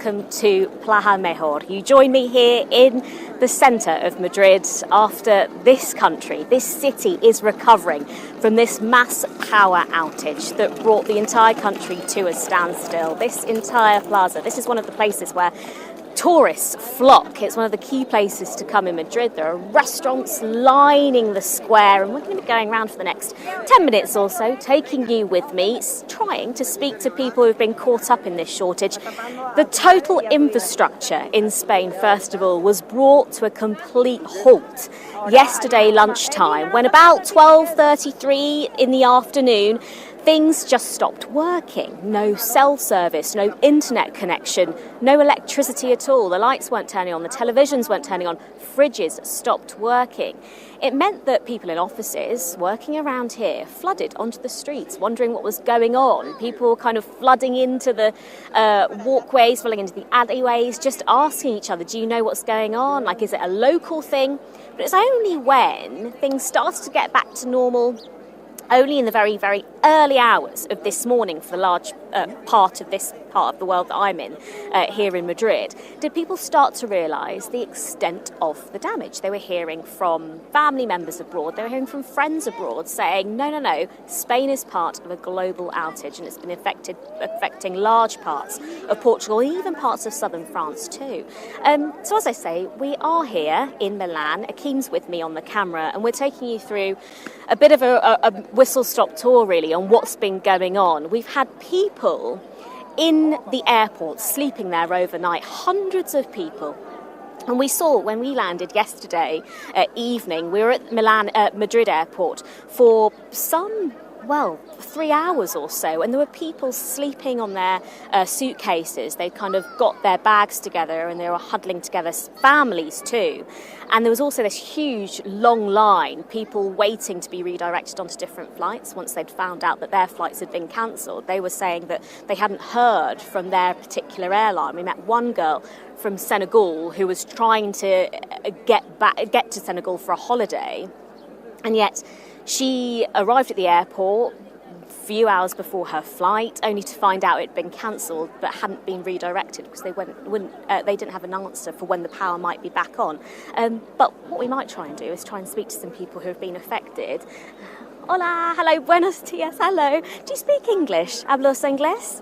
welcome to Plaza Mejor. You join me here in the centre of Madrid after this country, this city is recovering from this mass power outage that brought the entire country to a standstill. This entire plaza, this is one of the places where tourists flock. It's one of the key places to come in Madrid. There are restaurants lining the square, and we're going to be going around for the next 10 minutes or so, taking you with me, trying to speak to people who've been caught up in this shortage. The total infrastructure in Spain, first of all, was brought to a complete halt yesterday lunchtime, when about 12:33 in the afternoon, things just stopped working. No cell service, no internet connection, no electricity at all. The lights weren't turning on, the televisions weren't turning on, fridges stopped working. It meant that people in offices working around here flooded onto the streets, wondering what was going on. People were kind of flooding into the walkways, flooding into the alleyways, just asking each other, do you know what's going on? Like, is it a local thing? But it's only when things started to get back to normal, only in the very, very early hours of this morning for the large part of the world that I'm in, here in Madrid, did people start to realise the extent of the damage. They were hearing from family members abroad, they were hearing from friends abroad saying, no, Spain is part of a global outage, and it's been affecting large parts of Portugal, even parts of southern France too. So as I say, we are here in Milan. Akeem's with me on the camera, and we're taking you through a bit of a whistle-stop tour, really, on what's been going on. We've had people in the airport sleeping there overnight, hundreds of people. And we saw when we landed yesterday evening, we were at Madrid airport for some 3 hours or so, and there were people sleeping on their suitcases. They kind of got their bags together and they were huddling together, families too. And there was also this huge long line, people waiting to be redirected onto different flights once they'd found out that their flights had been cancelled. They were saying that they hadn't heard from their particular airline. We met one girl from Senegal who was trying to get to Senegal for a holiday, and yet she arrived at the airport a few hours before her flight, only to find out it had been cancelled but hadn't been redirected because they didn't have an answer for when the power might be back on. But what we might try and do is try and speak to some people who have been affected. Hola, hello, buenos dias, hello. Do you speak English? ¿Hablas inglés?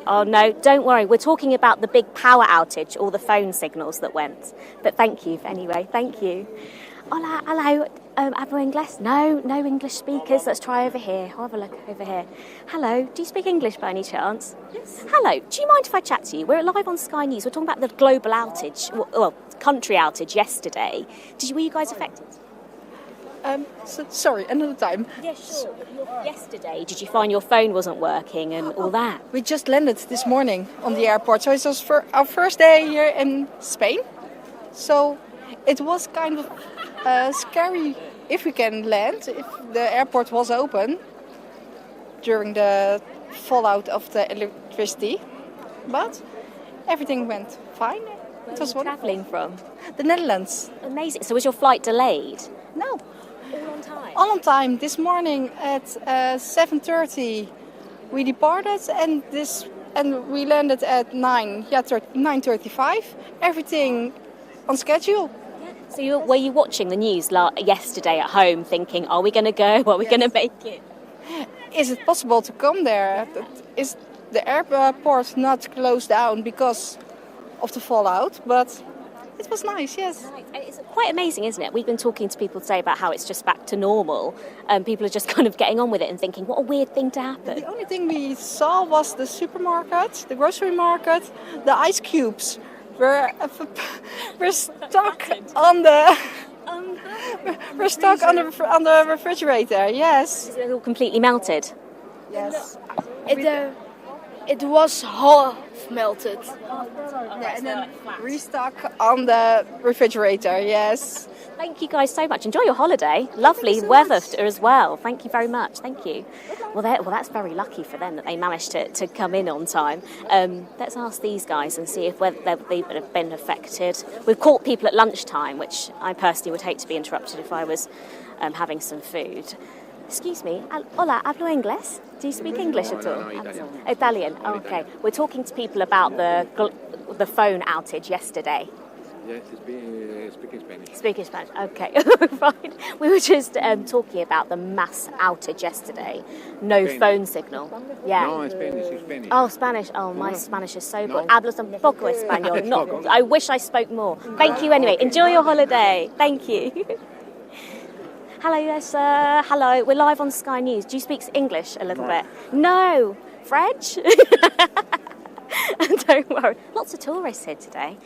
Oh no, don't worry. We're talking about the big power outage, all the phone signals that went. But thank you anyway, thank you. Hola, hello. Hablo inglés? No English speakers. Let's try over here. I'll have a look over here. Hello, do you speak English by any chance? Yes. Hello, do you mind if I chat to you? We're live on Sky News. We're talking about the global outage, country outage yesterday. Were you guys affected? Sorry, another time. Yeah, sure. Yesterday, did you find your phone wasn't working and all that? We just landed this morning on the airport, so it was for our first day here in Spain. So it was kind of scary if we can land, if the airport was open during the fallout of the electricity. But everything went fine. Where were you travelling from? The Netherlands. Amazing. So was your flight delayed? No. All on time? All on time. This morning at 7:30 we departed, and we landed at 9:35. Everything on schedule. So were you watching the news yesterday at home thinking, are we going to go? Are we going to make it? Is it possible to come there? Is the airport not closed down because of the fallout? But it was nice, yes. Right. It's quite amazing, isn't it? We've been talking to people today about how it's just back to normal. People are just kind of getting on with it and thinking, what a weird thing to happen. The only thing we saw was the supermarket, the grocery market, the ice cubes. We're stuck on the refrigerator. Yes. Is it all completely melted? Yes. It was half melted. Yeah, and then restuck on the refrigerator. Yes. Thank you guys so much. Enjoy your holiday. Lovely weather as well. Thank you very much. Thank you. Well, that's very lucky for them that they managed to come in on time. Let's ask these guys and see if they've been affected. We've caught people at lunchtime, which I personally would hate to be interrupted if I was having some food. Excuse me. Hola, hablo inglés? Do you speak English at all? No, Italian. Italian. Okay. We're talking to people about the the phone outage yesterday? Yes, speaking Spanish. Speaking Spanish, okay, fine. We were just talking about the mass outage yesterday. No Spanish. Phone signal. Yeah. No, Spanish. Oh, Spanish. Oh, my Spanish is so No. good. Hablas un poco español. No, I wish I spoke more. Thank you anyway. Enjoy your holiday. Thank you. Hello there, sir. Hello. We're live on Sky News. Do you speak English a little bit? No. French? Don't worry. Lots of tourists here today.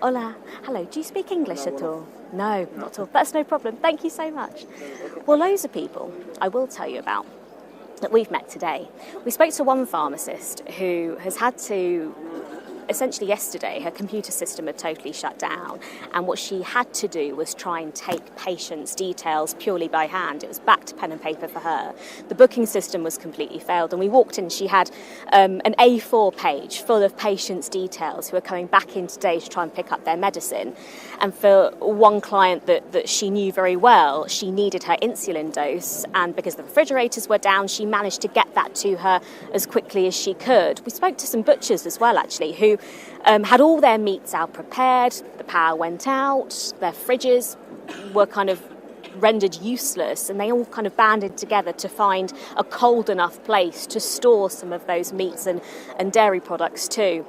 Hola. Hello. Do you speak English at all? No, not at all. That's no problem. Thank you so much. Well, loads of people I will tell you about that we've met today. We spoke to one pharmacist who has had to, essentially yesterday, her computer system had totally shut down, and what she had to do was try and take patients' details purely by hand. It was back to pen and paper for her. The booking system was completely failed, and we walked in, she had an A4 page full of patients' details who were coming back in today to try and pick up their medicine. And for one client that she knew very well, she needed her insulin dose, and because the refrigerators were down, she managed to get that to her as quickly as she could. We spoke to some butchers as well, actually, who had all their meats out prepared. The power went out, their fridges were kind of rendered useless, and they all kind of banded together to find a cold enough place to store some of those meats and dairy products too.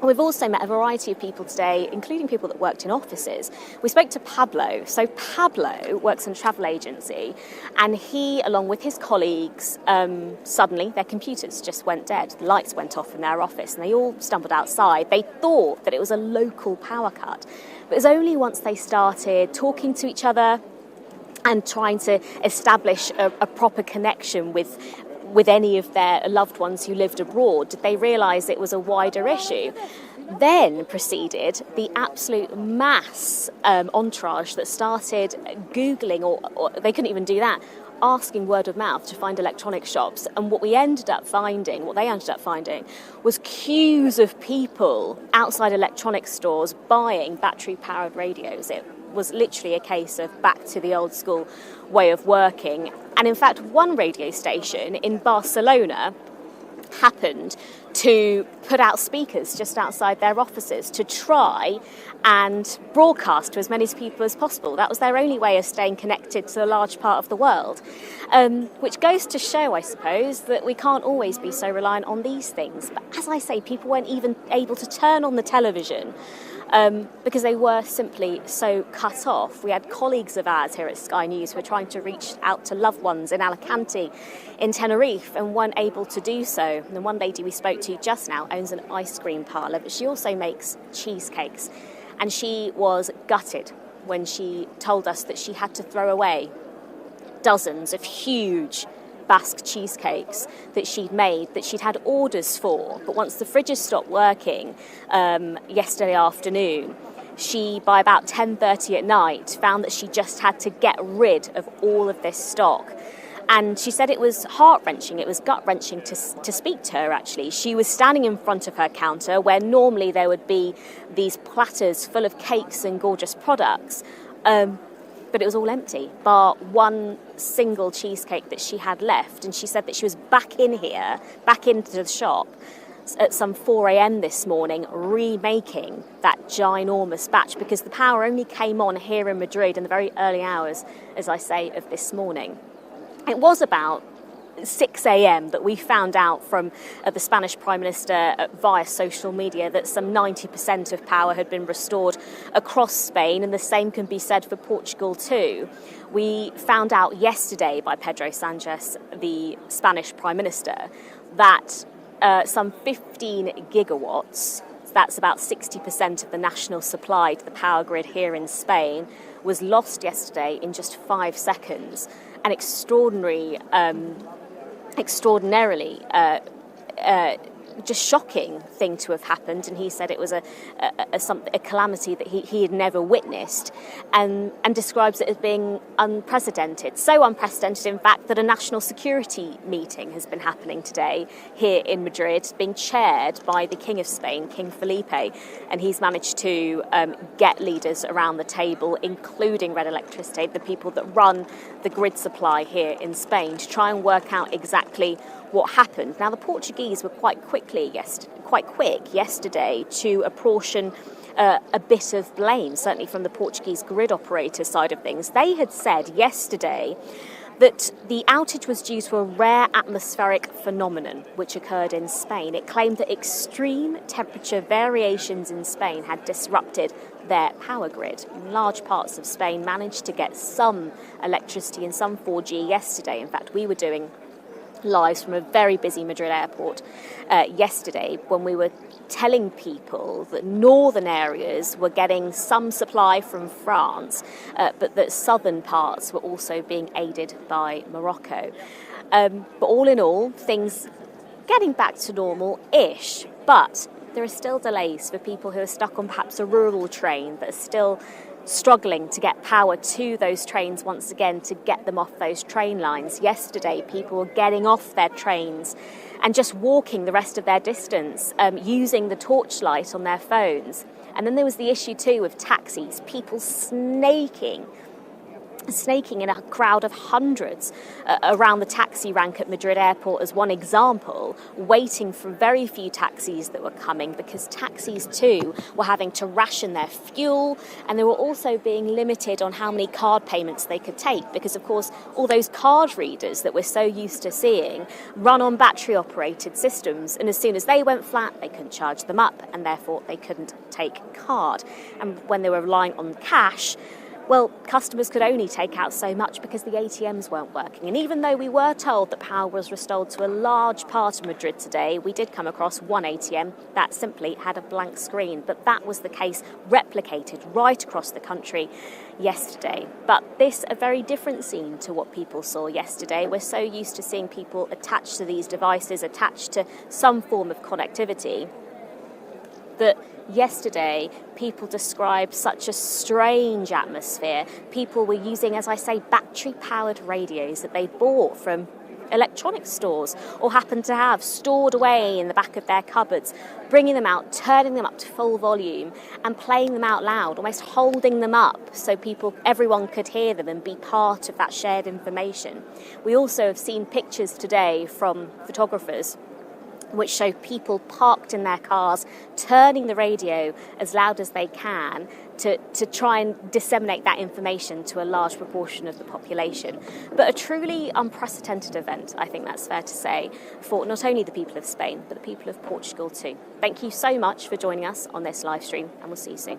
We've also met a variety of people today, including people that worked in offices. We spoke to Pablo. So Pablo works in a travel agency, and he, along with his colleagues, suddenly their computers just went dead. The lights went off in their office, and they all stumbled outside. They thought that it was a local power cut. But it was only once they started talking to each other and trying to establish a proper connection with any of their loved ones who lived abroad, did they realise it was a wider issue. Then proceeded the absolute mass entourage that started Googling, or they couldn't even do that, asking word of mouth to find electronic shops. And what they ended up finding was queues of people outside electronic stores buying battery-powered radios. It was literally a case of back to the old school way of working. And in fact, one radio station in Barcelona happened to put out speakers just outside their offices to try and broadcast to as many people as possible. That was their only way of staying connected to a large part of the world, which goes to show, I suppose, that we can't always be so reliant on these things. But as I say, people weren't even able to turn on the television because they were simply so cut off. We had colleagues of ours here at Sky News who were trying to reach out to loved ones in Alicante, in Tenerife, and weren't able to do so. And the one lady we spoke to just now owns an ice cream parlour, but she also makes cheesecakes. And she was gutted when she told us that she had to throw away dozens of huge Basque cheesecakes that she'd made, that she'd had orders for. But once the fridges stopped working yesterday afternoon, she, by about 10:30 at night, found that she just had to get rid of all of this stock. And she said it was heart-wrenching, it was gut-wrenching to speak to her, actually. She was standing in front of her counter where normally there would be these platters full of cakes and gorgeous products, but it was all empty, bar one single cheesecake that she had left. And she said that she was back into the shop at some 4 a.m. this morning, remaking that ginormous batch, because the power only came on here in Madrid in the very early hours, as I say, of this morning. It was about 6 a.m. that we found out from the Spanish Prime Minister via social media that some 90% of power had been restored across Spain, and the same can be said for Portugal too. We found out yesterday by Pedro Sánchez, the Spanish Prime Minister, that some 15 gigawatts, that's about 60% of the national supply to the power grid here in Spain, was lost yesterday in just 5 seconds. An extraordinarily just shocking thing to have happened, and he said it was a calamity that he had never witnessed, and describes it as being unprecedented. So unprecedented, in fact, that a national security meeting has been happening today here in Madrid, being chaired by the King of Spain, King Felipe, and he's managed to get leaders around the table, including Red Electricity, the people that run the grid supply here in Spain, to try and work out exactly what happened. Now, the Portuguese were quite quick quite quick yesterday to apportion a bit of blame, certainly from the Portuguese grid operator side of things. They had said yesterday that the outage was due to a rare atmospheric phenomenon which occurred in Spain. It claimed that extreme temperature variations in Spain had disrupted their power grid. Large parts of Spain managed to get some electricity and some 4G yesterday. In fact, we were doing lives from a very busy Madrid airport yesterday when we were telling people that northern areas were getting some supply from France, but that southern parts were also being aided by Morocco. But all in all, things getting back to normal-ish, but there are still delays for people who are stuck on perhaps a rural train that are still struggling to get power to those trains once again, to get them off those train lines. Yesterday, people were getting off their trains and just walking the rest of their distance, using the torchlight on their phones. And then there was the issue too of taxis, people snaking in a crowd of hundreds around the taxi rank at Madrid airport as one example, waiting for very few taxis that were coming, because taxis too were having to ration their fuel, and they were also being limited on how many card payments they could take, because of course all those card readers that we're so used to seeing run on battery operated systems, and as soon as they went flat they couldn't charge them up, and therefore they couldn't take card. And when they were relying on cash, well, customers could only take out so much because the ATMs weren't working. And even though we were told that power was restored to a large part of Madrid today, we did come across one ATM that simply had a blank screen. But that was the case replicated right across the country yesterday. But this a very different scene to what people saw yesterday. We're so used to seeing people attached to these devices, attached to some form of connectivity, that yesterday people described such a strange atmosphere. People were using, as I say, battery-powered radios that they bought from electronics stores or happened to have stored away in the back of their cupboards, bringing them out, turning them up to full volume and playing them out loud, almost holding them up so everyone could hear them and be part of that shared information. We also have seen pictures today from photographers which show people parked in their cars, turning the radio as loud as they can to try and disseminate that information to a large proportion of the population. But a truly unprecedented event, I think that's fair to say, for not only the people of Spain, but the people of Portugal too. Thank you so much for joining us on this live stream, and we'll see you soon.